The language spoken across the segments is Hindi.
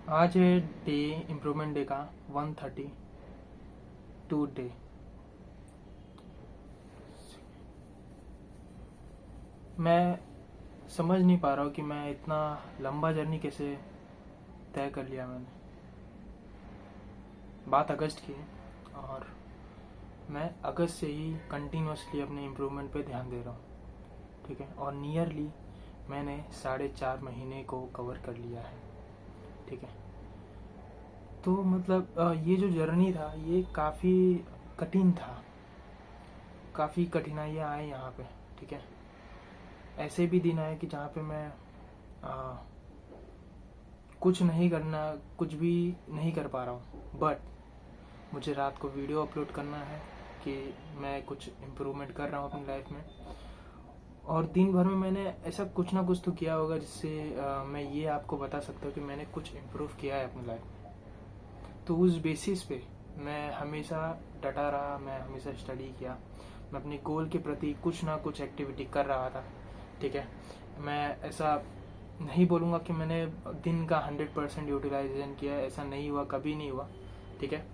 आज है डे इम्प्रूवमेंट डे का 132 डे। मैं समझ नहीं पा रहा हूँ कि मैं इतना लंबा जर्नी कैसे तय कर लिया मैंने। बात अगस्त की है और मैं अगस्त से ही कंटिन्यूसली अपने इम्प्रूवमेंट पे ध्यान दे रहा हूँ, ठीक है। और नियरली मैंने 4.5 महीने को कवर कर लिया है, ठीक है। तो मतलब ये जो जर्नी था ये काफ़ी कठिन था, काफ़ी कठिनाइयाँ आई यहाँ पे, ठीक है। ऐसे भी दिन आए कि जहाँ पे मैं कुछ नहीं करना, कुछ भी नहीं कर पा रहा हूँ, बट मुझे रात को वीडियो अपलोड करना है कि मैं कुछ इम्प्रूवमेंट कर रहा हूँ अपनी लाइफ में। और दिन भर में मैंने ऐसा कुछ ना कुछ तो किया होगा जिससे मैं ये आपको बता सकता हूँ कि मैंने कुछ इम्प्रूव किया है अपनी लाइफ में। तो उस बेसिस पे मैं हमेशा डटा रहा, मैं हमेशा स्टडी किया, मैं अपने गोल के प्रति कुछ ना कुछ एक्टिविटी कर रहा था, ठीक है। मैं ऐसा नहीं बोलूँगा कि मैंने दिन का 100% यूटिलाइजेशन किया है, ऐसा नहीं हुआ, कभी नहीं हुआ, ठीक है।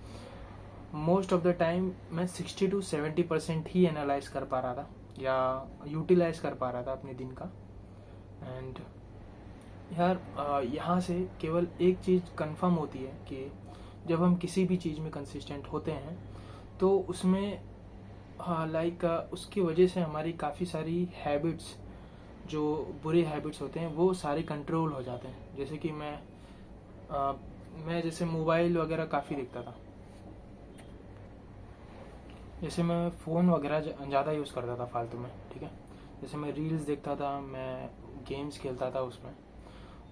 मोस्ट ऑफ द टाइम मैं 60 to 70% ही एनालाइज कर पा रहा था या यूटिलाइज कर पा रहा था अपने दिन का। एंड यार यहाँ से केवल एक चीज़ कंफर्म होती है कि जब हम किसी भी चीज़ में कंसिस्टेंट होते हैं तो उसमें लाइक उसकी वजह से हमारी काफ़ी सारी हैबिट्स, जो बुरे हैबिट्स होते हैं वो सारे कंट्रोल हो जाते हैं। जैसे कि मैं जैसे मोबाइल वगैरह काफ़ी देखता था, जैसे मैं फ़ोन वगैरह ज़्यादा यूज़ करता था फालतू में, ठीक है। जैसे मैं रील्स देखता था, मैं गेम्स खेलता था उसमें,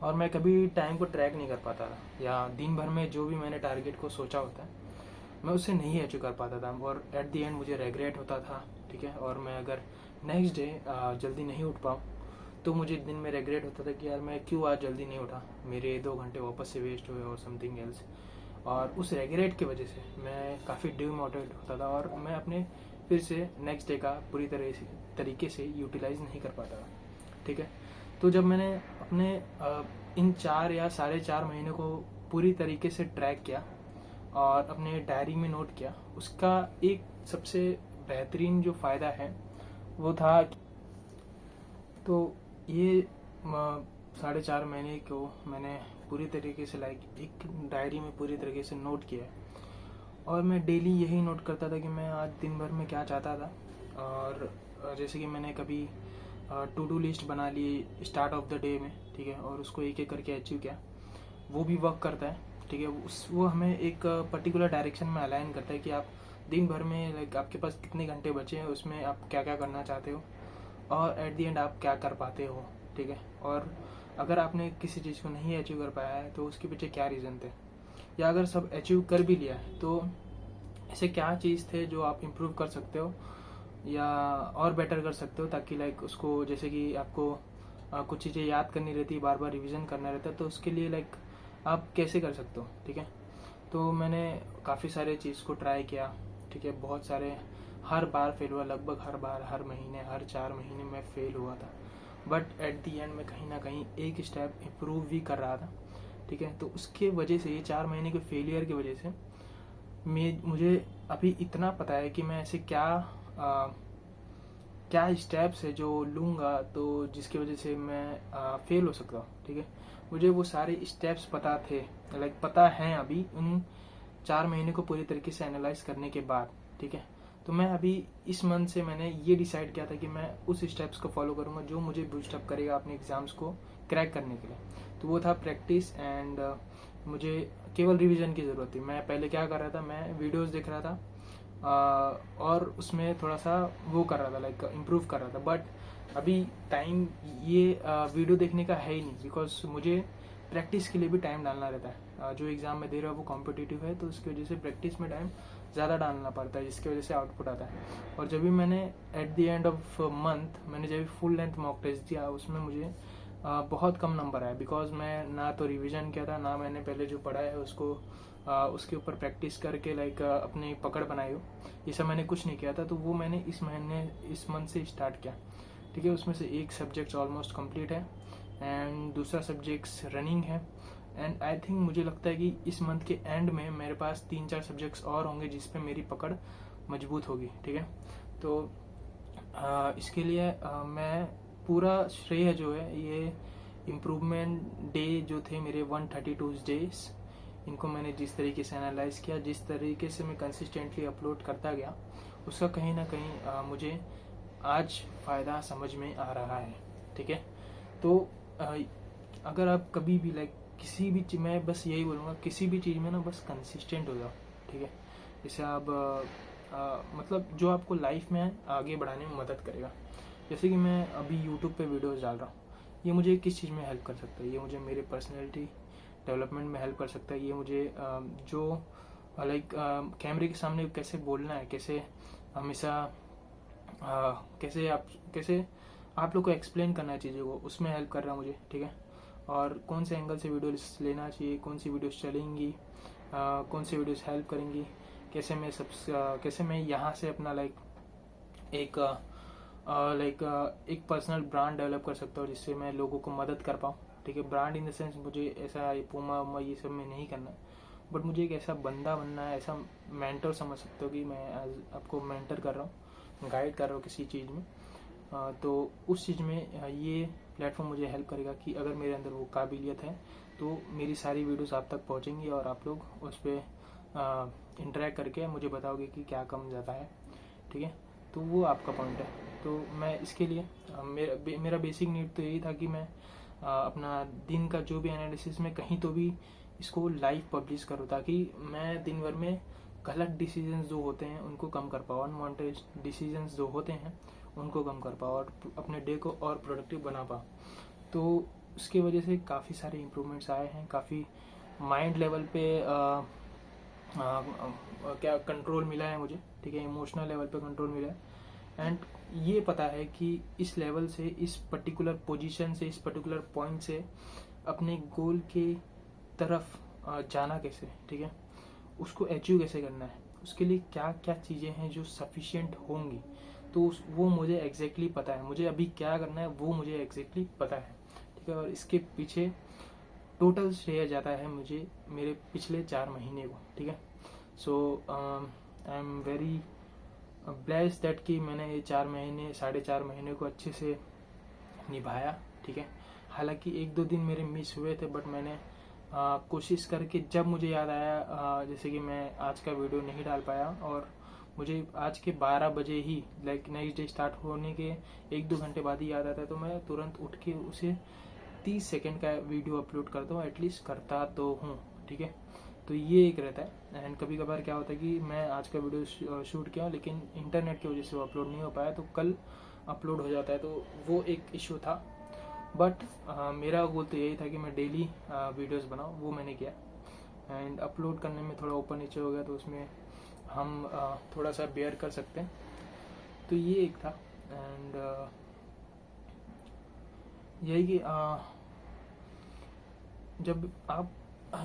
और मैं कभी टाइम को ट्रैक नहीं कर पाता था, या दिन भर में जो भी मैंने टारगेट को सोचा होता है मैं उससे नहीं अचीव कर पाता था, और एट द एंड मुझे रेग्रेट होता था, ठीक है। और मैं अगर नेक्स्ट डे जल्दी नहीं उठ पाऊँ तो मुझे दिन में रेग्रेट होता था कि यार मैं क्यों आज जल्दी नहीं उठा, मेरे 2 घंटे वापस से वेस्ट हुए और समथिंग एल्स। और उस रेग्रेट की वजह से मैं काफ़ी डिमोटिवेट होता था और मैं अपने फिर से नेक्स्ट डे का पूरी तरीके से यूटिलाइज नहीं कर पाता था, ठीक है। तो जब मैंने अपने इन 4 या 4.5 महीने को पूरी तरीके से ट्रैक किया और अपने डायरी में नोट किया, उसका एक सबसे बेहतरीन जो फ़ायदा है वो था। तो ये 4.5 महीने को मैंने पूरी तरीके से लाइक एक डायरी में पूरी तरीके से नोट किया है, और मैं डेली यही नोट करता था कि मैं आज दिन भर में क्या चाहता था। और जैसे कि मैंने कभी टू डू लिस्ट बना ली स्टार्ट ऑफ द डे में, ठीक है, और उसको एक एक करके अचीव किया। वो भी वर्क करता है, ठीक है। वो हमें एक पर्टिकुलर डायरेक्शन में अलाइन करता है कि आप दिन भर में लाइक आपके पास कितने घंटे बचे हैं, उसमें आप क्या क्या करना चाहते हो और एट द एंड आप क्या कर पाते हो, ठीक है। और अगर आपने किसी चीज़ को नहीं अचीव कर पाया है तो उसके पीछे क्या रीज़न थे, या अगर सब अचीव कर भी लिया है तो ऐसे क्या चीज़ थे जो आप इम्प्रूव कर सकते हो या और बेटर कर सकते हो, ताकि लाइक उसको, जैसे कि आपको कुछ चीज़ें याद करनी रहती है, बार बार रिवीजन करना रहता है, तो उसके लिए लाइक आप कैसे कर सकते हो, ठीक है। तो मैंने काफ़ी सारे चीज़ को ट्राई किया, ठीक है। बहुत सारे, हर बार फेल हुआ, लगभग हर बार, हर महीने, हर 4 महीने में फेल हुआ था, बट एट दी एंड में कहीं ना कहीं एक स्टेप इम्प्रूव भी कर रहा था, ठीक है। तो उसके वजह से, ये 4 महीने के फेलियर की वजह से मुझे अभी इतना पता है कि मैं ऐसे क्या स्टेप्स है जो लूँगा तो जिसकी वजह से मैं फेल हो सकता हूँ, ठीक है। मुझे वो सारे स्टेप्स पता थे, लाइक पता हैं अभी उन 4 महीने को पूरी तरीके से एनालाइज करने के बाद, ठीक है। तो मैं अभी इस मंथ से मैंने ये डिसाइड किया था कि मैं उस स्टेप्स को फॉलो करूँगा जो मुझे बूस्ट अप करेगा अपने एग्जाम्स को क्रैक करने के लिए। तो वो था प्रैक्टिस, एंड मुझे केवल रिवीजन की ज़रूरत थी। मैं पहले क्या कर रहा था, मैं वीडियोज़ देख रहा था और उसमें थोड़ा सा वो कर रहा था, लाइक इम्प्रूव कर रहा था, बट अभी टाइम ये वीडियो देखने का है ही नहीं, बिकॉज मुझे प्रैक्टिस के लिए भी टाइम डालना रहता है। जो एग्ज़ाम में दे रहा है वो कॉम्पिटिटिव है, तो उसकी वजह से प्रैक्टिस में टाइम ज़्यादा डालना पड़ता है, जिसकी वजह से आउटपुट आता है। और जब भी मैंने at the end of month मैंने जब फुल लेंथ मॉक टेस्ट दिया, उसमें मुझे बहुत कम नंबर आया, बिकॉज मैं ना तो रिवीजन किया था, ना मैंने पहले जो पढ़ा है उसको उसके ऊपर प्रैक्टिस करके लाइक अपनी पकड़ बनाई हो, ये सब मैंने कुछ नहीं किया था। तो वो मैंने इस मंथ से स्टार्ट किया, ठीक है। उसमें से एक सब्जेक्ट ऑलमोस्ट कंप्लीट है, एंड दूसरा सब्जेक्ट्स रनिंग है, एंड आई थिंक मुझे लगता है कि इस मंथ के एंड में मेरे पास 3-4 सब्जेक्ट्स और होंगे जिस पे मेरी पकड़ मजबूत होगी, ठीक है। तो इसके लिए मैं पूरा श्रेय जो है ये इम्प्रूवमेंट डे जो थे मेरे 132 डेज, इनको मैंने जिस तरीके से एनालाइज किया, जिस तरीके से मैं कंसिस्टेंटली अपलोड करता गया, उसका कहीं ना कहीं मुझे आज फ़ायदा समझ में आ रहा है, ठीक है। तो अगर आप कभी भी किसी भी चीज़, मैं बस यही बोलूँगा, किसी भी चीज़ में ना बस कंसिस्टेंट हो जाओ, ठीक है। जैसे आप मतलब जो आपको लाइफ में आगे बढ़ाने में मदद करेगा। जैसे कि मैं अभी यूट्यूब पे वीडियोस डाल रहा हूँ, ये मुझे किस चीज़ में हेल्प कर सकता है? ये मुझे मेरे पर्सनैलिटी डेवलपमेंट में हेल्प कर सकता है। ये मुझे जो कैमरे के सामने कैसे बोलना है, कैसे हमेशा कैसे आप लोग को एक्सप्लेन करना है चीज़ों को, उसमें हेल्प कर रहा है मुझे, ठीक है। और कौन से एंगल से वीडियो लेना चाहिए, कौन सी वीडियोस चलेंगी, कौन सी वीडियोस हेल्प करेंगी, कैसे मैं यहाँ से अपना एक एक पर्सनल ब्रांड डेवलप कर सकता हूँ जिससे मैं लोगों को मदद कर पाऊँ, ठीक है। ब्रांड इन द सेंस मुझे ऐसा पूमा उमा ये सब में नहीं करना है, बट मुझे एक ऐसा बंदा बनना है, ऐसा मेंटर समझ सकते हो कि मैं आपको मेंटर कर रहा हूँ, गाइड कर रहा हूँ किसी चीज़ में। तो उस चीज़ में ये प्लेटफॉर्म मुझे हेल्प करेगा कि अगर मेरे अंदर वो काबिलियत है तो मेरी सारी वीडियोस आप तक पहुँचेंगी और आप लोग उस पर इंटरेक्ट करके मुझे बताओगे कि क्या कम ज़्यादा है, ठीक है। तो वो आपका पॉइंट है। तो मैं इसके लिए मेरा बेसिक नीड तो यही था कि मैं अपना दिन का जो भी एनालिसिस में कहीं तो भी इसको लाइव पब्लिश करूँ, ताकि मैं दिन भर में गलत डिसीजंस जो होते हैं उनको कम कर पाऊँ, अनवांटेड डिसीजंस जो होते हैं उनको कम कर पाऊँ और अपने डे को और प्रोडक्टिव बना पाऊँ। तो उसकी वजह से काफ़ी सारे इम्प्रूवमेंट्स आए हैं, काफ़ी माइंड लेवल पे क्या कंट्रोल मिला है मुझे, ठीक है। इमोशनल लेवल पे कंट्रोल मिला है एंड ये पता है कि इस लेवल से, इस पर्टिकुलर पोजीशन से, इस पर्टिकुलर पॉइंट से अपने गोल के तरफ जाना कैसे, ठीक है, उसको अचीव कैसे करना है, उसके लिए क्या क्या चीज़ें हैं जो सफिशिएंट होंगी, तो वो मुझे एग्जैक्टली पता है। मुझे अभी क्या करना है वो मुझे एग्जैक्टली पता है, ठीक है। और इसके पीछे टोटल श्रेय जाता है मुझे मेरे पिछले 4 महीने को, ठीक है। So I am very blessed that कि मैंने ये 4.5 महीने को अच्छे से निभाया, ठीक है। हालांकि 1-2 दिन मेरे मिस हुए थे, बट मैंने कोशिश करके, जब मुझे याद आया, जैसे कि मैं आज का वीडियो नहीं डाल पाया और मुझे आज के 12 बजे ही नेक्स्ट डे स्टार्ट होने के 1-2 घंटे बाद ही याद आता है, तो मैं तुरंत उठ के उसे 30 सेकेंड का वीडियो अपलोड करता हूँ, एटलीस्ट करता तो हूँ, ठीक है। तो ये एक रहता है। एंड कभी कभार क्या होता है कि मैं आज का वीडियो शूट किया लेकिन इंटरनेट की वजह से वो अपलोड नहीं हो पाया, तो कल अपलोड हो जाता है, तो वो एक इशू था। बट मेरा गोल तो यही था कि मैं डेली वीडियोस बनाऊँ, वो मैंने किया। एंड अपलोड करने में थोड़ा ऊपर नीचे हो गया, तो उसमें हम थोड़ा सा बेयर कर सकते हैं, तो ये एक था। एंड यही कि जब आप,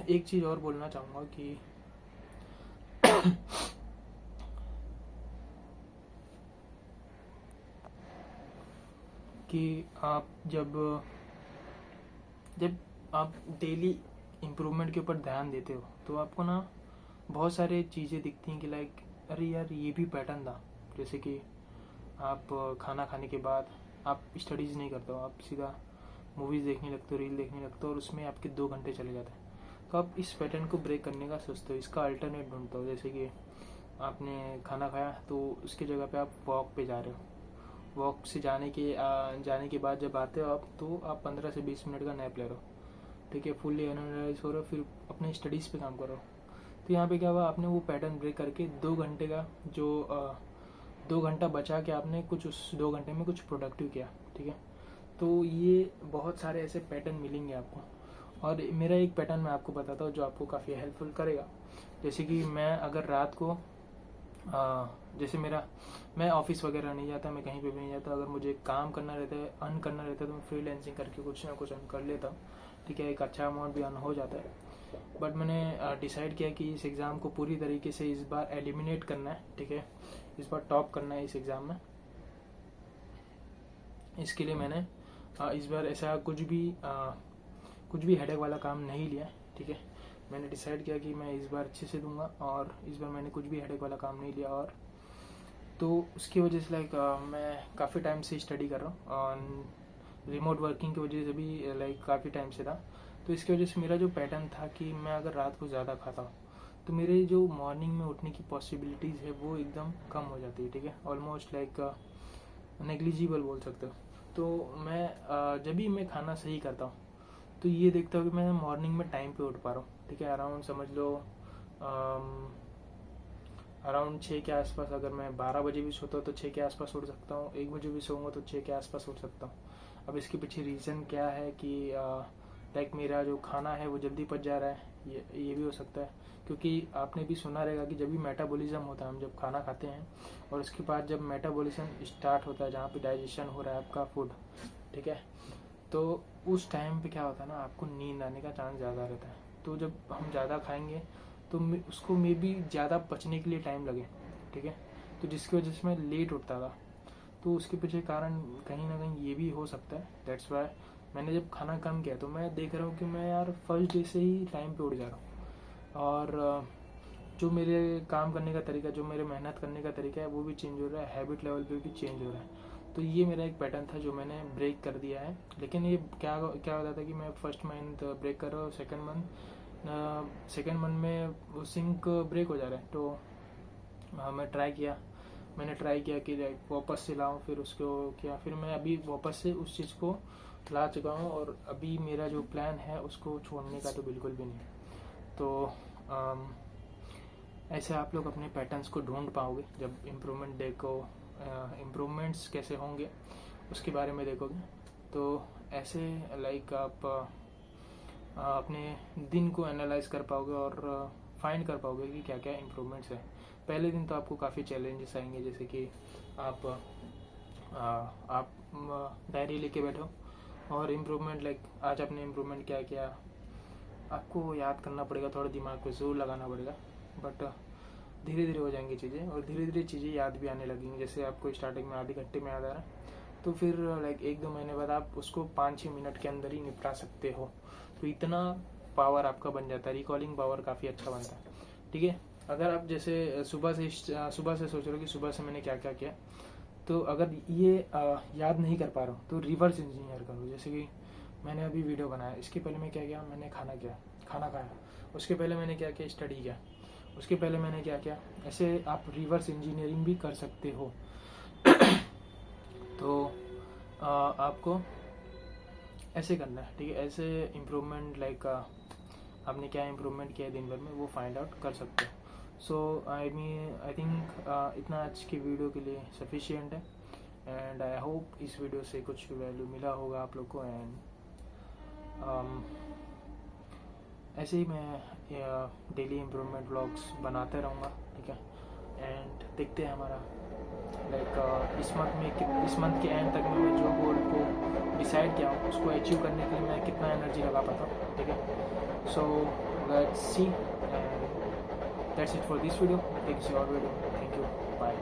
एक चीज़ और बोलना चाहूँगा कि आप जब आप डेली इम्प्रूवमेंट के ऊपर ध्यान देते हो तो आपको ना बहुत सारे चीज़ें दिखती हैं कि अरे यार ये भी पैटर्न था। जैसे कि आप खाना खाने के बाद आप स्टडीज़ नहीं करते हो, आप सीधा मूवीज़ देखने लगते हो, रील देखने लगते हो और उसमें आपके 2 घंटे चले जाते हैं। तो आप इस पैटर्न को ब्रेक करने का सोचते हो, इसका अल्टरनेट ढूंढते हो। जैसे कि आपने खाना खाया तो उसकी जगह पे आप वॉक पे जा रहे हो, वॉक से जाने के बाद जब आते हो आप, तो आप 15 से 20 मिनट का नैप ले रहे हो, ठीक है, फुल्ली एनर्जाइज हो रहे हो, फिर अपने स्टडीज़ पे काम करो। तो यहाँ पे क्या हुआ, आपने वो पैटर्न ब्रेक करके 2 घंटे का जो 2 घंटा बचा के आपने कुछ उस 2 घंटे में कुछ प्रोडक्टिव किया, ठीक है। तो ये बहुत सारे ऐसे पैटर्न मिलेंगे आपको। और मेरा एक पैटर्न मैं आपको बताता हूँ जो आपको काफ़ी हेल्पफुल करेगा। जैसे कि मैं अगर रात को जैसे मैं ऑफिस वगैरह नहीं जाता, मैं कहीं पे भी नहीं जाता, अगर मुझे काम करना रहता है, अर्न करना रहता है, तो मैं फ्रीलांसिंग करके कुछ ना कुछ अर्न कर लेता हूँ, ठीक है। एक अच्छा अमाउंट भी अर्न हो जाता है। बट मैंने डिसाइड किया कि इस एग्ज़ाम को पूरी तरीके से इस बार एलिमिनेट करना है, ठीक है, इस बार टॉप करना है इस एग्ज़ाम में। इसके लिए मैंने इस बार ऐसा कुछ कुछ भी हेडेक वाला काम नहीं लिया, ठीक है। मैंने डिसाइड किया कि मैं इस बार अच्छे से दूंगा, और इस बार मैंने कुछ भी हेडेक वाला काम नहीं लिया। और तो उसकी वजह से लाइक मैं काफ़ी टाइम से स्टडी कर रहा हूँ, और रिमोट वर्किंग की वजह से भी लाइक काफ़ी टाइम से था। तो इसकी वजह से मेरा जो पैटर्न था कि मैं अगर रात को ज़्यादा खाता हूँ तो मेरे जो मॉर्निंग में उठने की पॉसिबिलिटीज़ है वो एकदम कम हो जाती है, ठीक है। ऑलमोस्ट लाइक नेग्लिजिबल बोल सकते हो। तो मैं जब भी मैं खाना सही करता हूँ तो ये देखता हूँ कि मैं मॉर्निंग में टाइम पे उठ पा रहा हूँ, ठीक है। अराउंड समझ लो अराउंड 6 के आसपास, अगर मैं 12 बजे भी सोता हूँ तो 6 के आसपास उठ सकता हूँ, 1 बजे भी सोऊंगा तो 6 के आसपास उठ सकता हूँ। अब इसके पीछे रीज़न क्या है कि लाइक मेरा जो खाना है वो जल्दी पच जा रहा है, ये भी हो सकता है। क्योंकि आपने भी सुना रहेगा कि जब भी मेटाबॉलिज्म होता है, हम जब खाना खाते हैं और उसके बाद जब मेटाबॉलिज्म स्टार्ट होता है, जहाँ पे डाइजेशन हो रहा है आपका फूड, ठीक है, तो उस टाइम पे क्या होता है ना, आपको नींद आने का चांस ज़्यादा रहता है। तो जब हम ज़्यादा खाएंगे तो उसको मे बी ज़्यादा पचने के लिए टाइम लगे, ठीक है। तो जिसकी वजह से मैं लेट उठता था। तो उसके पीछे कारण कहीं ना कहीं ये भी हो सकता है। दैट्स वाई मैंने जब खाना कम किया तो मैं देख रहा हूँ कि मैं यार फर्स्ट डे से ही टाइम पे उठ जा रहा हूँ, और जो मेरे काम करने का तरीका, जो मेरे मेहनत करने का तरीका है वो भी चेंज हो रहा है, हैबिट लेवल पे भी चेंज हो रहा है। तो ये मेरा एक पैटर्न था जो मैंने ब्रेक कर दिया है। लेकिन ये क्या क्या होता था कि मैं फर्स्ट मंथ ब्रेक कर रहा हूँ, सेकेंड मंथ में वो सिंक ब्रेक हो जा रहा है। तो मैंने ट्राई किया कि वापस से लाऊं, फिर उसको किया, फिर मैं अभी वापस से उस चीज़ को ला चुका हूँ, और अभी मेरा जो प्लान है उसको छोड़ने का तो बिल्कुल भी नहीं। तो ऐसे आप लोग अपने पैटर्न्स को ढूंढ पाओगे जब इम्प्रूवमेंट देखो, इम्प्रूवमेंट्स कैसे होंगे उसके बारे में देखोगे। तो ऐसे लाइक आप अपने दिन को एनालाइज कर पाओगे और फाइंड कर पाओगे कि क्या क्या इम्प्रूवमेंट्स है। पहले दिन तो आपको काफ़ी चैलेंजेस आएंगे, जैसे कि आप डायरी लेके बैठो और इम्प्रूवमेंट लाइक आज आपने इम्प्रूवमेंट क्या किया आपको याद करना पड़ेगा, थोड़ा दिमाग को जोर लगाना पड़ेगा। बट धीरे धीरे हो जाएंगी चीज़ें, और धीरे धीरे चीज़ें याद भी आने लगेंगी। जैसे आपको स्टार्टिंग में आधे घंटे में याद आ रहा है, तो फिर लाइक 1-2 महीने बाद आप उसको 5-6 मिनट के अंदर ही निपटा सकते हो। तो इतना पावर आपका बन जाता है, रिकॉलिंग पावर काफ़ी अच्छा बनता है, ठीक है। अगर आप जैसे सुबह से सोच रहे हो कि सुबह से मैंने क्या क्या किया, तो अगर ये याद नहीं कर पा रहा हूँ तो रिवर्स इंजीनियर करो। जैसे कि मैंने अभी वीडियो बनाया, इसके पहले मैं क्या किया, मैंने खाना खाया, उसके पहले मैंने क्या किया, स्टडी किया, उसके पहले मैंने क्या किया। ऐसे आप रिवर्स इंजीनियरिंग भी कर सकते हो। तो आपको ऐसे करना है, ठीक है। ऐसे इम्प्रूवमेंट लाइक आपने क्या इम्प्रूवमेंट किया है दिन भर में वो फाइंड आउट कर सकते हो। सो आई थिंक इतना आज की वीडियो के लिए सफिशिएंट है, एंड आई होप इस वीडियो से कुछ वैल्यू मिला होगा आप लोग को। एंड ऐसे ही मैं डेली इम्प्रूवमेंट व्लॉग्स बनाते रहूँगा, ठीक है। एंड देखते हैं हमारा लाइक इस मंथ के एंड तक में मैं जो गोल को डिसाइड किया हूँ उसको अचीव करने के लिए मैं कितना एनर्जी लगा पाता हूँ, ठीक है। So let's see, and that's it for this video. Take your video, thank you, bye.